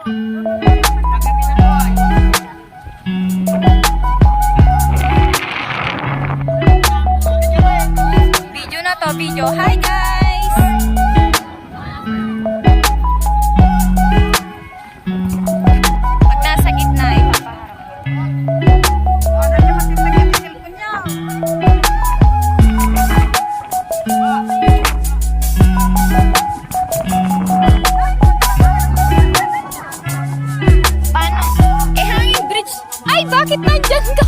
Video na to, video. Hi guys! Pag nasa gitna, ipapaharap. Paano? Eh, hanging bridge. Ay, bakit nandyan ka?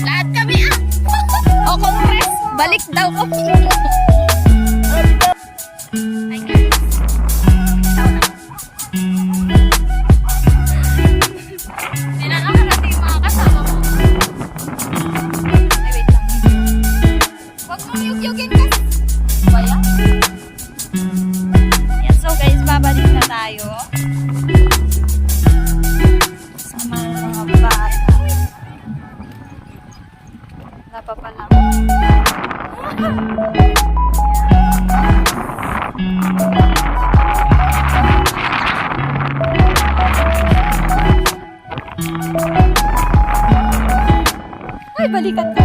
Lahat kami O, compress. Balik daw kami. Hi guys. Tinanong natin yung mga kasama mo. Ay, wait lang. Huwag mong yugyugin kasi. Baya? Yan, so guys, babalik na tayo. Sa mga bata. Wala pa pala. Ay, balikan ka.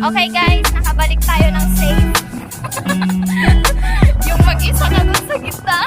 Okay guys, nakabalik tayo ng safe. Yung mag-isa na dun sa gitna.